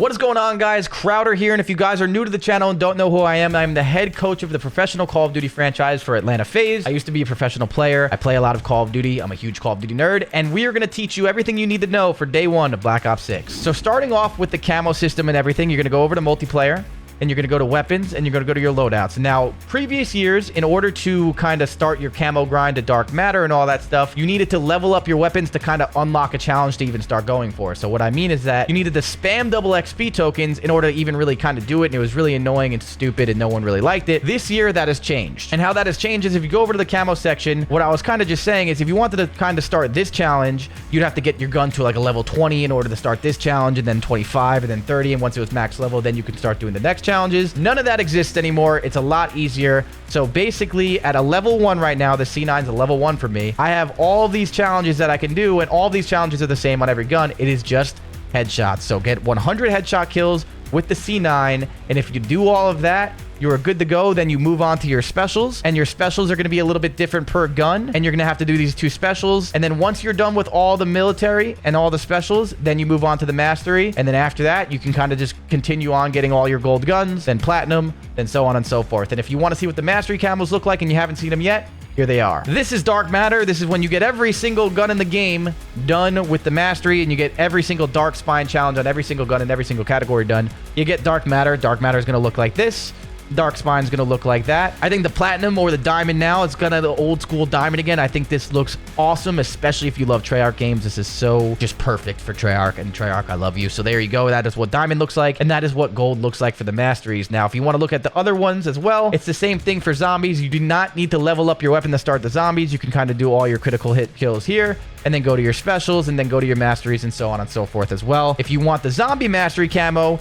What is going on, guys? Crowder here, and if you guys are new to the channel and don't know who I am, I'm the head coach of the professional Call of Duty franchise for Atlanta FaZe. I used to be a professional player. I play a lot of Call of Duty. I'm a huge Call of Duty nerd, and we are going to teach you everything you need to know for day one of Black Ops 6. So starting off with the camo system and everything, you're going to go over to multiplayer, and you're going to go to weapons, and you're going to go to your loadouts. Now, previous years, in order to kind of start your camo grind to dark matter and all that stuff, you needed to level up your weapons to kind of unlock a challenge to even start going for. So what I mean is that you needed to spam double XP tokens in order to even really kind of do it, and it was really annoying and stupid, and no one really liked it. This year, that has changed. And how that has changed is if you go over to the camo section, what I was kind of just saying is if you wanted to kind of start this challenge, you'd have to get your gun to like a level 20 in order to start this challenge, and then 25, and then 30, and once it was max level, then you can start doing the next challenges. None of that exists anymore. It's a lot easier. So basically at a level 1 right now, the C9 is a level 1 for me. I have all these challenges that I can do, and all these challenges are the same on every gun. It is just headshots. So get 100 headshot kills with the C9, and if you do all of that, you're good to go. Then you move on to your specials, and your specials are going to be a little bit different per gun, and you're going to have to do these 2 specials. And then once you're done with all the military and all the specials, then you move on to the mastery, and then after that you can kind of just continue on getting all your gold guns, then platinum, then so on and so forth. And if you want to see what the mastery camos look like and you haven't seen them yet, here they are. This is dark matter. This is when you get every single gun in the game done with the mastery, and you get every single dark spine challenge on every single gun in every single category done. You get dark matter. Dark matter is going to look like this. Dark Spine's going to look like that. I think the platinum or the diamond now, it's going to the old school diamond again. I think this looks awesome, especially if you love Treyarch games. This is so just perfect for Treyarch, and Treyarch, I love you. So there you go. That is what diamond looks like, and that is what gold looks like for the masteries. Now, if you want to look at the other ones as well, it's the same thing for zombies. You do not need to level up your weapon to start the zombies. You can kind of do all your critical hit kills here, and then go to your specials, and then go to your masteries, and so on and so forth as well. If you want the zombie mastery camo,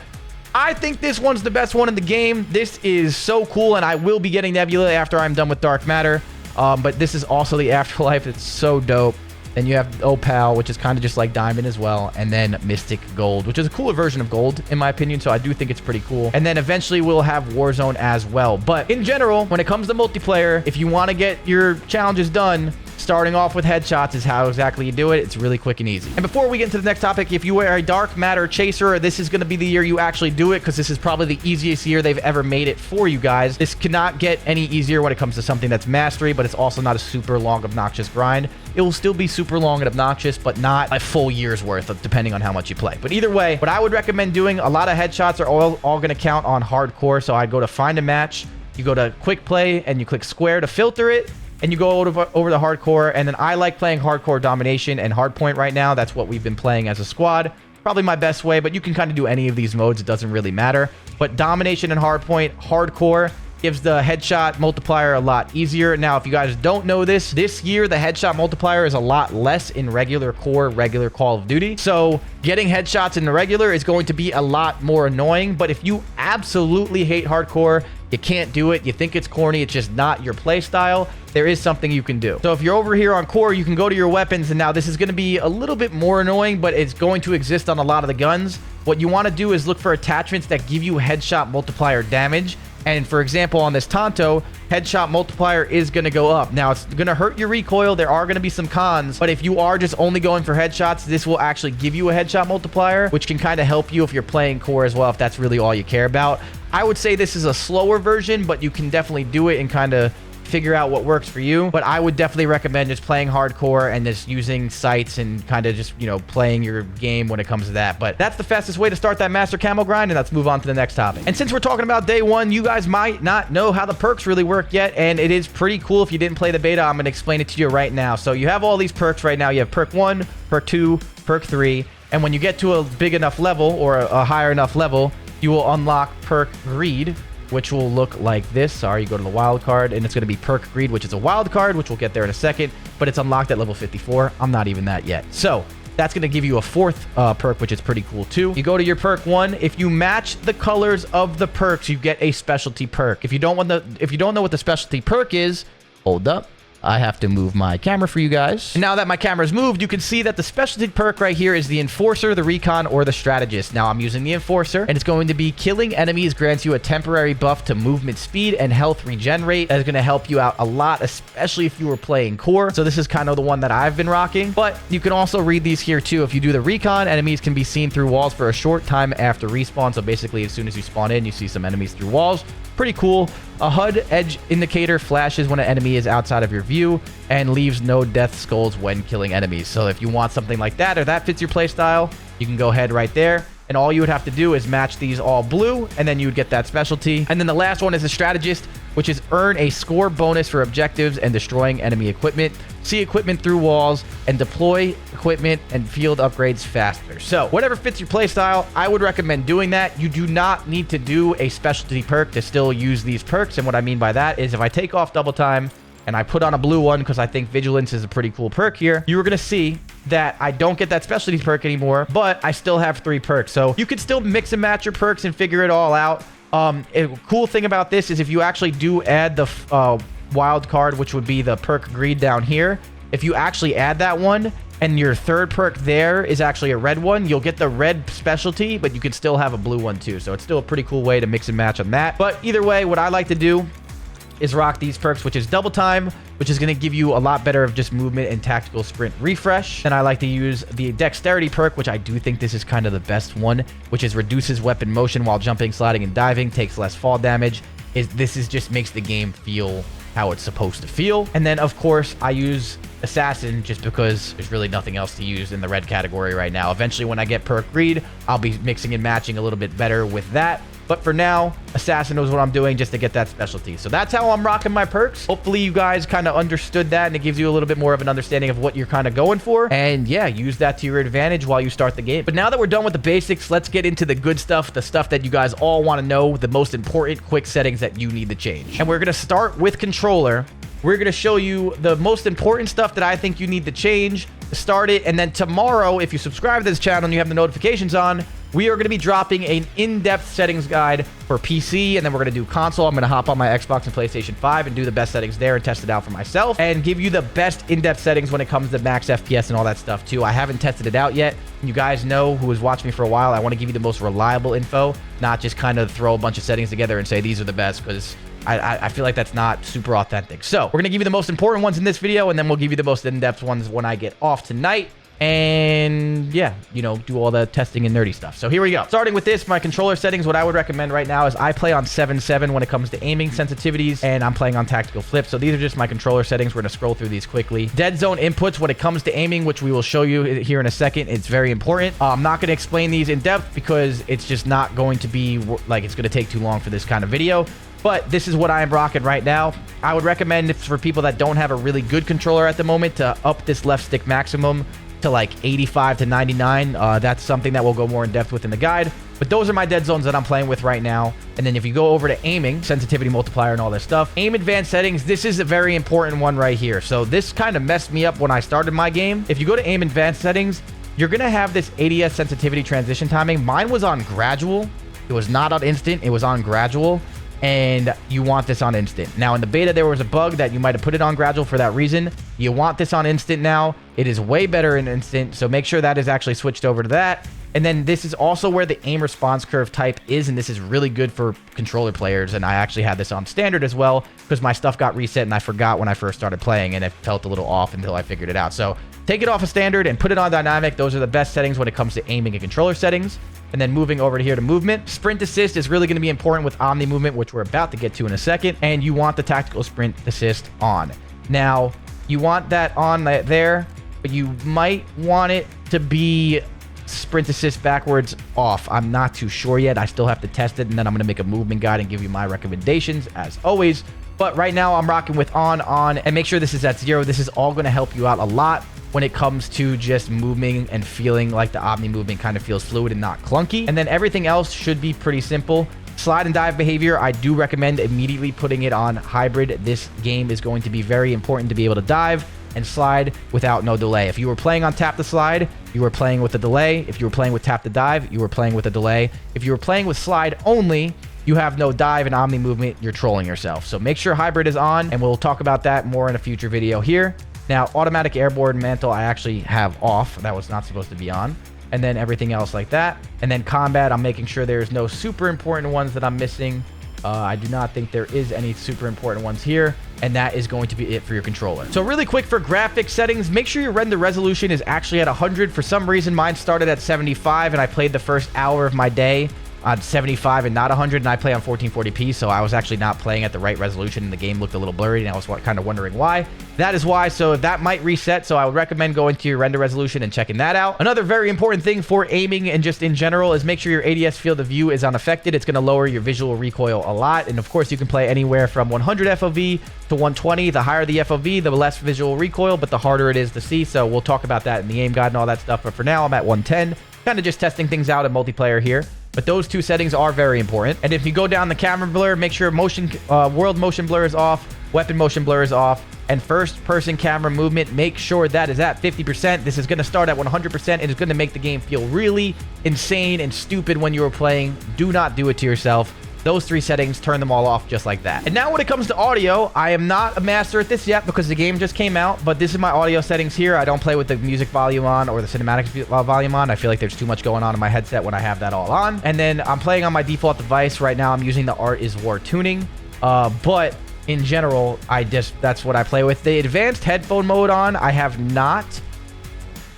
I think this one's the best one in the game. This is so cool, and I will be getting Nebula after I'm done with Dark Matter. But this is also the Afterlife. It's so dope. And you have Opal, which is kind of just like Diamond as well. And then Mystic Gold, which is a cooler version of Gold, in my opinion. So I do think it's pretty cool. And then eventually we'll have Warzone as well. But in general, when it comes to multiplayer, if you want to get your challenges done, starting off with headshots is how exactly you do it. It's really quick and easy. And before we get into the next topic, if you are a dark matter chaser, this is going to be the year you actually do it, because this is probably the easiest year they've ever made it for you guys. This cannot get any easier when it comes to something that's mastery, but it's also not a super long, obnoxious grind. It will still be super long and obnoxious, but not a full year's worth, depending on how much you play. But either way, what I would recommend doing, a lot of headshots are all going to count on hardcore. So I'd go to find a match, you go to quick play, and you click square to filter it, and you go over the hardcore. And then I like playing hardcore domination and hardpoint right now. That's what we've been playing as a squad. Probably my best way, but you can kind of do any of these modes. It doesn't really matter. But domination and hardpoint, hardcore, gives the headshot multiplier a lot easier. Now, if you guys don't know this year, the headshot multiplier is a lot less in regular core, regular Call of Duty. So getting headshots in the regular is going to be a lot more annoying. But if you absolutely hate hardcore, you can't do it, you think it's corny, it's just not your play style, there is something you can do. So if you're over here on core, you can go to your weapons, and now this is going to be a little bit more annoying, but it's going to exist on a lot of the guns. What you want to do is look for attachments that give you headshot multiplier damage. And for example, on this Tonto, headshot multiplier is going to go up. Now, it's going to hurt your recoil. There are going to be some cons, but if you are just only going for headshots, this will actually give you a headshot multiplier, which can kind of help you if you're playing core as well, if that's really all you care about. I would say this is a slower version, but you can definitely do it and kind of figure out what works for you. But I would definitely recommend just playing hardcore and just using sights and kind of just, you know, playing your game when it comes to that. But that's the fastest way to start that master camo grind, and let's move on to the next topic. And since we're talking about day one, you guys might not know how the perks really work yet, and it is pretty cool. If you didn't play the beta, I'm going to explain it to you right now. So you have all these perks right now. You have perk 1, perk 2, perk 3, and when you get to a big enough level or a higher enough level, you will unlock perk greed, which will look like this. Sorry, you go to the wild card, and it's going to be perk greed, which is a wild card, which we'll get there in a second, but it's unlocked at level 54. I'm not even that yet. So that's going to give you a 4th perk, which is pretty cool too. You go to your perk 1. If you match the colors of the perks, you get a specialty perk. If you don't know what the specialty perk is, hold up. I have to move my camera for you guys. And now that my camera's moved, you can see that the specialty perk right here is the Enforcer, the Recon, or the Strategist. Now I'm using the Enforcer, and it's going to be killing enemies grants you a temporary buff to movement speed and health regen rate. That is going to help you out a lot, especially if you were playing core. So this is kind of the one that I've been rocking, but you can also read these here too. If you do the Recon, enemies can be seen through walls for a short time after respawn. So basically, as soon as you spawn in, you see some enemies through walls. Pretty cool. A HUD edge indicator flashes when an enemy is outside of your view and leaves no death skulls when killing enemies. So if you want something like that, or that fits your playstyle, you can go ahead right there. And all you would have to do is match these all blue, and then you would get that specialty. And then the last one is the Strategist, which is earn a score bonus for objectives and destroying enemy equipment, see equipment through walls, and deploy equipment and field upgrades faster. So whatever fits your playstyle, I would recommend doing that. You do not need to do a specialty perk to still use these perks. And what I mean by that is if I take off double time and I put on a blue one because I think Vigilance is a pretty cool perk here, you're going to see that I don't get that specialty perk anymore, but I still have 3 perks. So you could still mix and match your perks and figure it all out. A cool thing about this is if you actually do add the wild card, which would be the perk greed down here, if you actually add that one and your 3rd perk there is actually a red one, you'll get the red specialty, but you can still have a blue one too. So it's still a pretty cool way to mix and match on that. But either way, what I like to do is rock these perks, which is double time, which is going to give you a lot better of just movement and tactical sprint refresh. And I like to use the dexterity perk, which I do think this is kind of the best one, which is reduces weapon motion while jumping, sliding, and diving, takes less fall damage. This just makes the game feel how it's supposed to feel. And then of course I use assassin just because there's really nothing else to use in the red category right now. Eventually when I get perk greed, I'll be mixing and matching a little bit better with that. But for now, assassin knows what I'm doing just to get that specialty. So that's how I'm rocking my perks. Hopefully you guys kind of understood that and it gives you a little bit more of an understanding of what you're kind of going for. And yeah, use that to your advantage while you start the game. But now that we're done with the basics, let's get into the good stuff, the stuff that you guys all want to know, the most important quick settings that you need to change. And we're going to start with controller. We're going to show you the most important stuff that I think you need to change to start it. And then tomorrow, if you subscribe to this channel and you have the notifications on, we are going to be dropping an in-depth settings guide for PC, and then we're going to do console. I'm going to hop on my Xbox and PlayStation 5 and do the best settings there and test it out for myself and give you the best in-depth settings when it comes to max FPS and all that stuff too. I haven't tested it out yet. You guys know, who has watched me for a while, I want to give you the most reliable info, not just kind of throw a bunch of settings together and say these are the best, because I feel like that's not super authentic. So we're going to give you the most important ones in this video, and then we'll give you the most in-depth ones when I get off tonight. And yeah, you know, do all the testing and nerdy stuff. So here we go. Starting with this, my controller settings, what I would recommend right now is I play on 7.7 when it comes to aiming sensitivities, and I'm playing on tactical flip. So these are just my controller settings. We're going to scroll through these quickly. Dead zone inputs when it comes to aiming, which we will show you here in a second. It's very important. I'm not going to explain these in depth because it's just not going to be like, it's going to take too long for this kind of video. But this is what I am rocking right now. I would recommend for people that don't have a really good controller at the moment to up this left stick maximum to like 85 to 99. That's something that we'll go more in depth with in the guide. But those are my dead zones that I'm playing with right now. And then if you go over to aiming, sensitivity multiplier and all this stuff, aim advanced settings, this is a very important one right here. So this kind of messed me up when I started my game. If you go to aim advanced settings, you're going to have this ADS sensitivity transition timing. Mine was on gradual. It was not on instant. It was on gradual. And you want this on instant. Now in the beta, there was a bug that you might have put it on gradual for that reason. You want this on instant now. It is way better in instant, so make sure that is actually switched over to that. And then this is also where the aim response curve type is, and this is really good for controller players. And I actually had this on standard as well because my stuff got reset and I forgot when I first started playing, and it felt a little off until I figured it out. So take it off of standard and put it on dynamic. Those are the best settings when it comes to aiming and controller settings. And then moving over to here to movement, sprint assist is really going to be important with omni movement, which we're about to get to in a second. And you want the tactical sprint assist on. Now you want that on there, but you might want it to be sprint assist backwards off. I'm not too sure yet. I still have to test it, and then I'm going to make a movement guide and give you my recommendations as always. But right now I'm rocking with on, and make sure this is at 0. This is all going to help you out a lot when it comes to just moving and feeling like the omni movement kind of feels fluid and not clunky. And then everything else should be pretty simple. Slide and dive behavior, I do recommend immediately putting it on hybrid. This game is going to be very important to be able to dive and slide without no delay. If you were playing on tap to slide, you were playing with a delay. If you were playing with tap to dive, you were playing with a delay. If you were playing with slide only, you have no dive and omni movement, you're trolling yourself. So make sure hybrid is on, and we'll talk about that more in a future video here. Now, automatic airborne mantle, I actually have off. That was not supposed to be on. And then everything else like that. And then combat, I'm making sure there's no super important ones that I'm missing. I do not think there is any super important ones here. And that is going to be it for your controller. So really quick for graphic settings, make sure your render resolution is actually at 100. For some reason, mine started at 75, and I played the first hour of my day on 75 and not 100, and I play on 1440p, so I was actually not playing at the right resolution, and the game looked a little blurry, and I was kind of wondering why. That is why, so that might reset, so I would recommend going to your render resolution and checking that out. Another very important thing for aiming and just in general is make sure your ADS field of view is unaffected. It's going to lower your visual recoil a lot, and of course, you can play anywhere from 100 FOV to 120. The higher the FOV, the less visual recoil, but the harder it is to see, so we'll talk about that in the aim guide and all that stuff, but for now, I'm at 110, kind of just testing things out in multiplayer here. But those two settings are very important. And if you go down the camera blur, make sure world motion blur is off, weapon motion blur is off, and first person camera movement, make sure that is at 50%. This is going to start at 100%, and it's going to make the game feel really insane and stupid when you are playing. Do not do it to yourself. Those three settings, turn them all off just like that. And now when it comes to audio, I am not a master at this yet because the game just came out, but this is my audio settings here. I don't play with the music volume on or the cinematic volume on. I feel like there's too much going on in my headset when I have that all on. And then I'm playing on my default device. Right now I'm using the Art is War tuning, but in general, that's what I play with. The advanced headphone mode on, I have not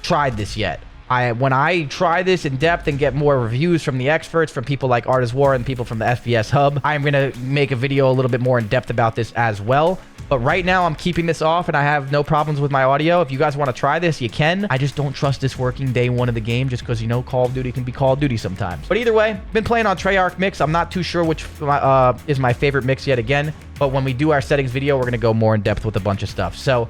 tried this yet. When I try this in depth and get more reviews from the experts, from people like Art is War and people from the FPS Hub, I'm going to make a video a little bit more in depth about this as well. But right now, I'm keeping this off, and I have no problems with my audio. If you guys want to try this, you can. I just don't trust this working day one of the game just because, you know, Call of Duty can be Call of Duty sometimes. But either way, been playing on Treyarch mix. I'm not too sure which is my favorite mix yet again. But when we do our settings video, we're going to go more in depth with a bunch of stuff. So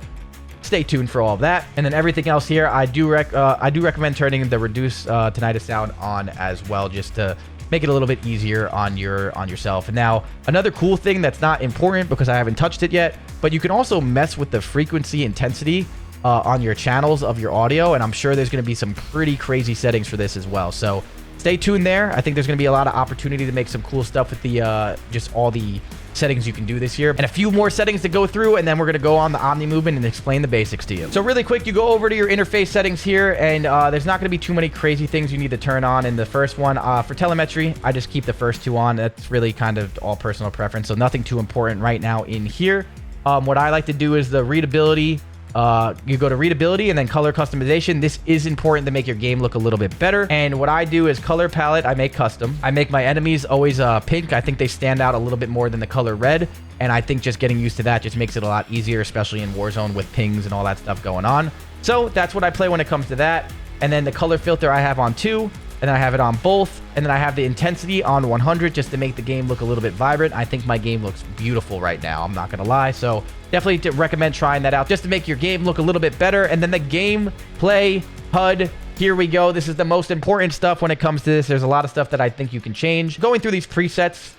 stay tuned for all of that. And then everything else here, I do recommend turning the reduce tinnitus sound on as well, just to make it a little bit easier on yourself. And now another cool thing that's not important because I haven't touched it yet, but you can also mess with the frequency intensity on your channels of your audio, and I'm sure there's going to be some pretty crazy settings for this as well. So stay tuned there. I think there's going to be a lot of opportunity to make some cool stuff with the just all the settings you can do this year, and a few more settings to go through, and then we're going to go on the Omni movement and explain the basics to you. So really quick, you go over to your interface settings here, and there's not going to be too many crazy things you need to turn on in the first one. For telemetry, I just keep the first two on. That's really kind of all personal preference, so nothing too important right now in here. What I like to do is the readability. You go to readability and then color customization. This is important to make your game look a little bit better. And what I do is color palette, I make custom. I make my enemies always pink. I think they stand out a little bit more than the color red. And I think just getting used to that just makes it a lot easier, especially in Warzone with pings and all that stuff going on. So that's what I play when it comes to that. And then the color filter I have on 2. And then I have it on both, and then I have the intensity on 100 just to make the game look a little bit vibrant. I think my game looks beautiful right now, I'm not gonna lie. So definitely recommend trying that out just to make your game look a little bit better. And then the gameplay HUD, here we go. This is the most important stuff when it comes to this. There's a lot of stuff that I think you can change. Going through these presets,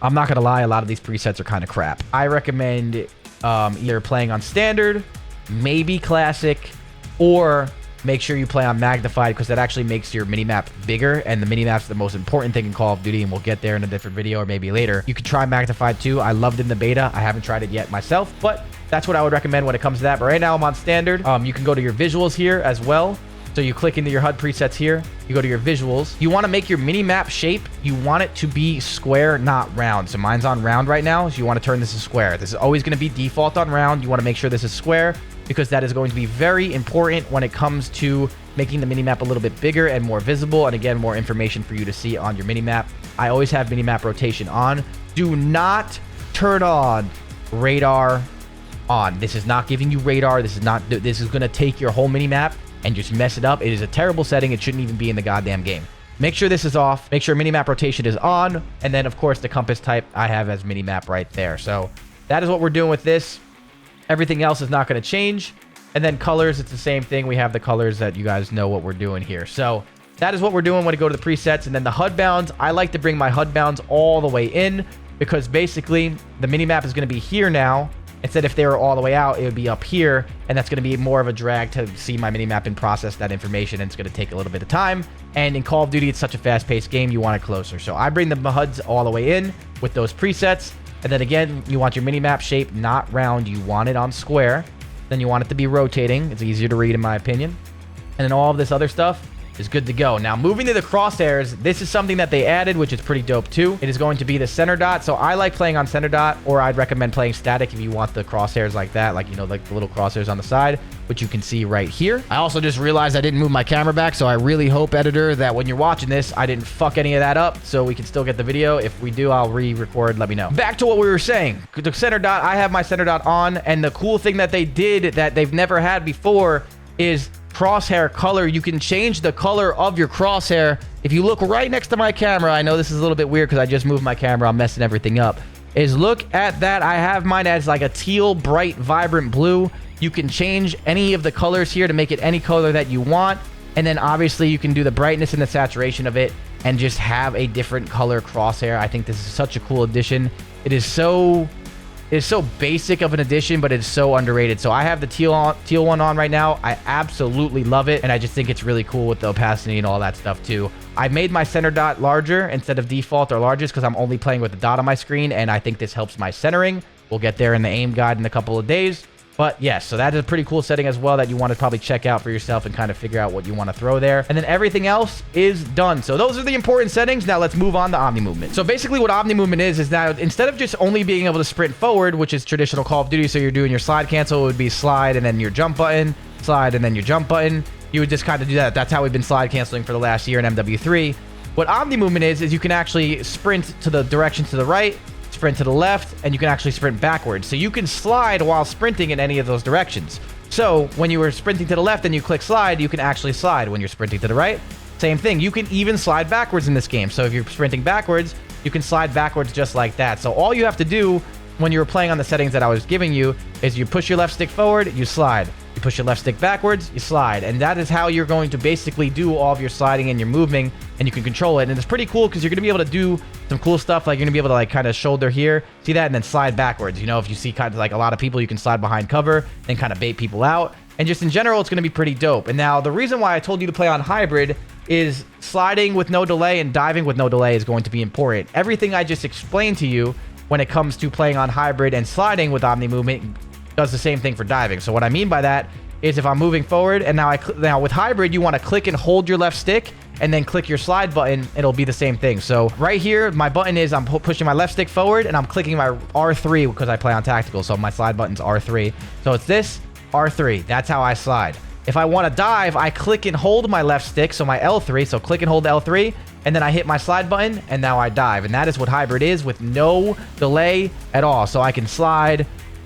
I'm not gonna lie, a lot of these presets are kind of crap. I recommend either playing on standard, maybe classic, or make sure you play on magnified, because that actually makes your minimap bigger, and the minimap's the most important thing in Call of Duty, and we'll get there in a different video or maybe later. You can try magnified too. I loved it in the beta. I haven't tried it yet myself, but that's what I would recommend when it comes to that. But right now I'm on standard. You can go to your visuals here as well. So you click into your HUD presets here. You go to your visuals. You want to make your minimap shape. You want it to be square, not round. So mine's on round right now. So you want to turn this to square. This is always going to be default on round. You want to make sure this is square, because that is going to be very important when it comes to making the minimap a little bit bigger and more visible, and again, more information for you to see on your minimap. I always have minimap rotation on. Do not turn on radar on. This is not giving you radar. This is going to take your whole minimap and just mess it up. It is a terrible setting. It shouldn't even be in the goddamn game. Make sure this is off. Make sure minimap rotation is on. And then, of course, the compass type I have as minimap right there. So that is what we're doing with this. Everything else is not going to change. And then colors, it's the same thing. We have the colors that you guys know what we're doing here. So that is what we're doing when we go to the presets. And then the HUD bounds, I like to bring my HUD bounds all the way in, because basically the minimap is going to be here now. Instead, if they were all the way out, it would be up here, and that's going to be more of a drag to see my minimap and process that information, and it's going to take a little bit of time. And in Call of Duty, it's such a fast-paced game, you want it closer. So I bring the HUDs all the way in with those presets, and then again, you want your minimap shape not round, you want it on square. Then you want it to be rotating. It's easier to read in my opinion. And then all of this other stuff is good to go. Now, moving to the crosshairs, this is something that they added, which is pretty dope too. It is going to be the center dot. So I like playing on center dot, or I'd recommend playing static if you want the crosshairs like that, like, you know, like the little crosshairs on the side, which you can see right here. I also just realized I didn't move my camera back, so I really hope, editor, that when you're watching this, I didn't fuck any of that up, so we can still get the video. If we do, I'll re-record, let me know. Back to what we were saying. The center dot, I have my center dot on, and the cool thing that they did that they've never had before is crosshair color. You can change the color of your crosshair. If you look right next to my camera, I know this is a little bit weird because I just moved my camera, I'm messing everything up, is look at that. I have mine as like a teal, bright, vibrant blue. You can change any of the colors here to make it any color that you want, and then obviously you can do the brightness and the saturation of it and just have a different color crosshair. I think this is such a cool addition. It is so basic of an addition, but it's so underrated. So I have the teal one on right now. I absolutely love it, and I just think it's really cool with the opacity and all that stuff too. I made my center dot larger instead of default or largest because I'm only playing with the dot on my screen, and I think this helps my centering. We'll get there in the aim guide in a couple of days. But yes, so that is a pretty cool setting as well that you want to probably check out for yourself and kind of figure out what you want to throw there. And then everything else is done. So those are the important settings. Now let's move on to Omni Movement. So basically what Omni Movement is now instead of just only being able to sprint forward, which is traditional Call of Duty, so you're doing your slide cancel, it would be slide and then your jump button, slide and then your jump button. You would just kind of do that. That's how we've been slide canceling for the last year in MW3. What Omni Movement is you can actually sprint to the direction to the right, sprint to the left, and you can actually sprint backwards. So you can slide while sprinting in any of those directions. So when you were sprinting to the left and you click slide, you can actually slide. When you're sprinting to the right, same thing. You can even slide backwards in this game. So if you're sprinting backwards, you can slide backwards just like that. So all you have to do when you were playing on the settings that I was giving you is you push your left stick forward, you slide. You push your left stick backwards, you slide. And that is how you're going to basically do all of your sliding and your moving, and you can control it. And it's pretty cool because you're going to be able to do some cool stuff. Like you're going to be able to like kind of shoulder here, see that, and then slide backwards. You know, if you see kind of like a lot of people, you can slide behind cover and kind of bait people out. And just in general, it's going to be pretty dope. And now the reason why I told you to play on hybrid is sliding with no delay and diving with no delay is going to be important. Everything I just explained to you when it comes to playing on hybrid and sliding with Omni Movement does the same thing for diving. So what I mean by that is if I'm moving forward and now with hybrid, you want to click and hold your left stick and then click your slide button, it'll be the same thing. So right here, my button is I'm pushing my left stick forward and I'm clicking my R3 because I play on tactical. So my slide button's R3. So it's this R3. That's how I slide. If I want to dive, I click and hold my left stick. So my L3, so click and hold L3, and then I hit my slide button and now I dive. And that is what hybrid is with no delay at all. So I can slide,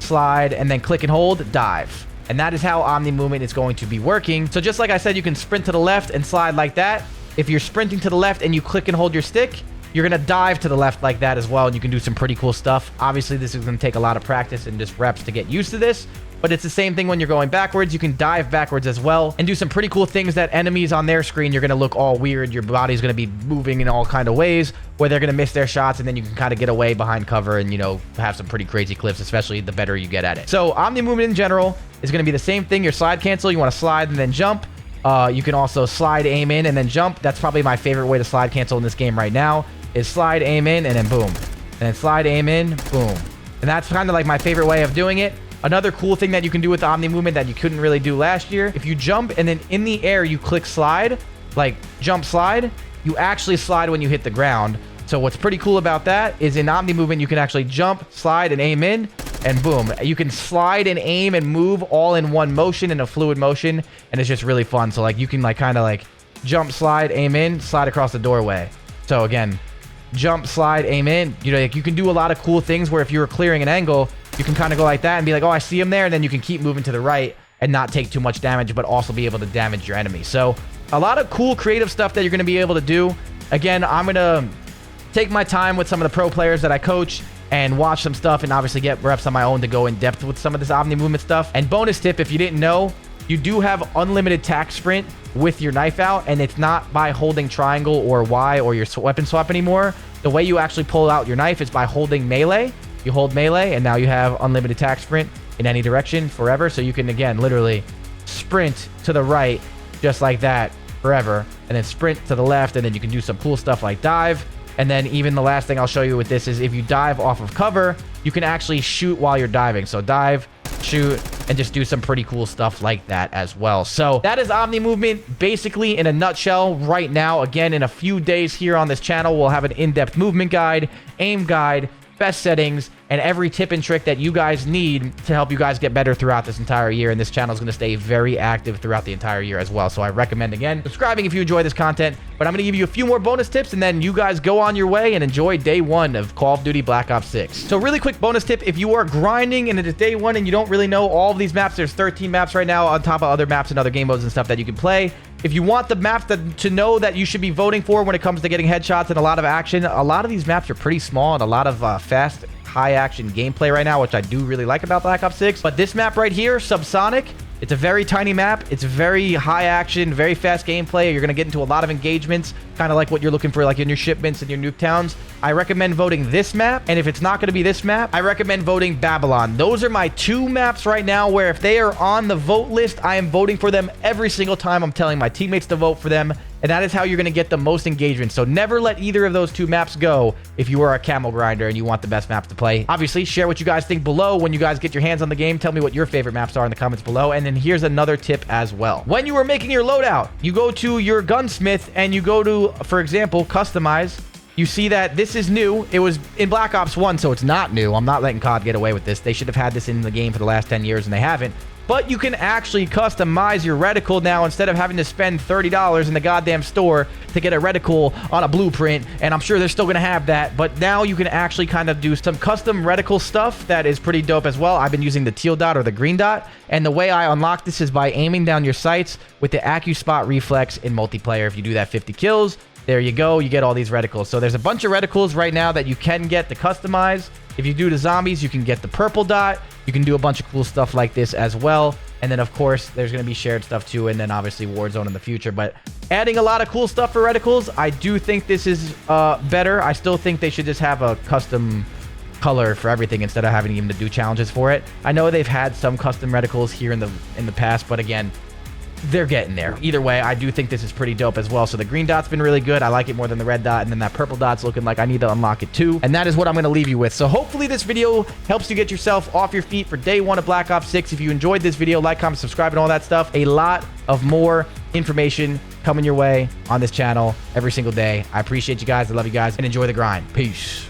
and then click and hold, dive. And that is how Omni Movement is going to be working. So just like I said, you can sprint to the left and slide like that. If you're sprinting to the left and you click and hold your stick, you're going to dive to the left like that as well. And you can do some pretty cool stuff. Obviously, this is going to take a lot of practice and just reps to get used to this. But it's the same thing when you're going backwards. You can dive backwards as well and do some pretty cool things that enemies on their screen, you're going to look all weird. Your body's going to be moving in all kind of ways where they're going to miss their shots, and then you can kind of get away behind cover and, you know, have some pretty crazy clips, especially the better you get at it. So Omni Movement in general is going to be the same thing. Your slide cancel, you want to slide and then jump. You can also slide, aim in, and then jump. That's probably my favorite way to slide cancel in this game right now is slide, aim in, and then boom. And then slide, aim in, boom. And that's kind of like my favorite way of doing it. Another cool thing that you can do with the Omni Movement that you couldn't really do last year, if you jump and then in the air you click slide, like jump slide, you actually slide when you hit the ground. So what's pretty cool about that is in Omni Movement, you can actually jump, slide, and aim in, and boom. You can slide and aim and move all in one motion, in a fluid motion, and it's just really fun. So like you can like kind of like jump, slide, aim in, slide across the doorway. So again, jump, slide, aim in. You know, like you can do a lot of cool things where if you were clearing an angle, you can kind of go like that and be like, oh, I see him there. And then you can keep moving to the right and not take too much damage, but also be able to damage your enemy. So a lot of cool creative stuff that you're going to be able to do. Again, I'm going to take my time with some of the pro players that I coach and watch some stuff and obviously get reps on my own to go in depth with some of this Omni Movement stuff. And bonus tip, if you didn't know, you do have unlimited tack sprint with your knife out, and it's not by holding triangle or Y or your weapon swap anymore. The way you actually pull out your knife is by holding melee you hold melee, and now you have unlimited attack sprint in any direction forever. So you can, again, literally sprint to the right just like that forever, and then sprint to the left, and then you can do some cool stuff like dive. And then even the last thing I'll show you with this is if you dive off of cover, you can actually shoot while you're diving. So dive, shoot, and just do some pretty cool stuff like that as well. So that is Omni Movement basically in a nutshell right now. Again, in a few days here on this channel, we'll have an in-depth movement guide, aim guide, best settings, and every tip and trick that you guys need to help you guys get better throughout this entire year. And this channel is going to stay very active throughout the entire year as well. So I recommend, again, subscribing if you enjoy this content. But I'm going to give you a few more bonus tips, and then you guys go on your way and enjoy day one of Call of Duty Black Ops 6. So really quick bonus tip, if you are grinding and it is day one and you don't really know all of these maps, there's 13 maps right now on top of other maps and other game modes and stuff that you can play. If you want the maps to know that you should be voting for when it comes to getting headshots and a lot of action, a lot of these maps are pretty small and a lot of fast, high-action gameplay right now, which I do really like about Black Ops 6. But this map right here, Subsonic, it's a very tiny map. It's very high-action, very fast gameplay. You're going to get into a lot of engagements, kind of like what you're looking for like in your shipments and your nuke towns. I recommend voting this map, and if it's not going to be this map, I recommend voting Babylon. Those are my two maps right now where if they are on the vote list, I am voting for them every single time. I'm telling my teammates to vote for them, and that is how you're going to get the most engagement. So never let either of those two maps go if you are a camo grinder and you want the best maps to play. Obviously, share what you guys think below when you guys get your hands on the game. Tell me what your favorite maps are in the comments below. And then here's another tip as well. When you are making your loadout, you go to your gunsmith and you go to, for example, customize. You see that this is new. It was in Black Ops 1, so it's not new. I'm not letting COD get away with this. They should have had this in the game for the last 10 years, and they haven't. But you can actually customize your reticle now instead of having to spend $30 in the goddamn store to get a reticle on a blueprint. And I'm sure they're still going to have that. But now you can actually kind of do some custom reticle stuff that is pretty dope as well. I've been using the teal dot or the green dot. And the way I unlock this is by aiming down your sights with the AccuSpot reflex in multiplayer. If you do that 50 kills, there you go. You get all these reticles. So there's a bunch of reticles right now that you can get to customize. If you do the zombies, you can get the purple dot. You can do a bunch of cool stuff like this as well. And then, of course, there's going to be shared stuff too. And then, obviously, Warzone in the future. But adding a lot of cool stuff for reticles, I do think this is better. I still think they should just have a custom color for everything instead of having even to do challenges for it. I know they've had some custom reticles here in the past. But, again, they're getting there. Either way, I do think this is pretty dope as well. So the green dot's been really good. I like it more than the red dot. And then that purple dot's looking like I need to unlock it too. And that is what I'm going to leave you with. So hopefully this video helps you get yourself off your feet for day one of Black Ops 6. If you enjoyed this video, like, comment, subscribe, and all that stuff. A lot of more information coming your way on this channel every single day. I appreciate you guys. I love you guys. And enjoy the grind. Peace.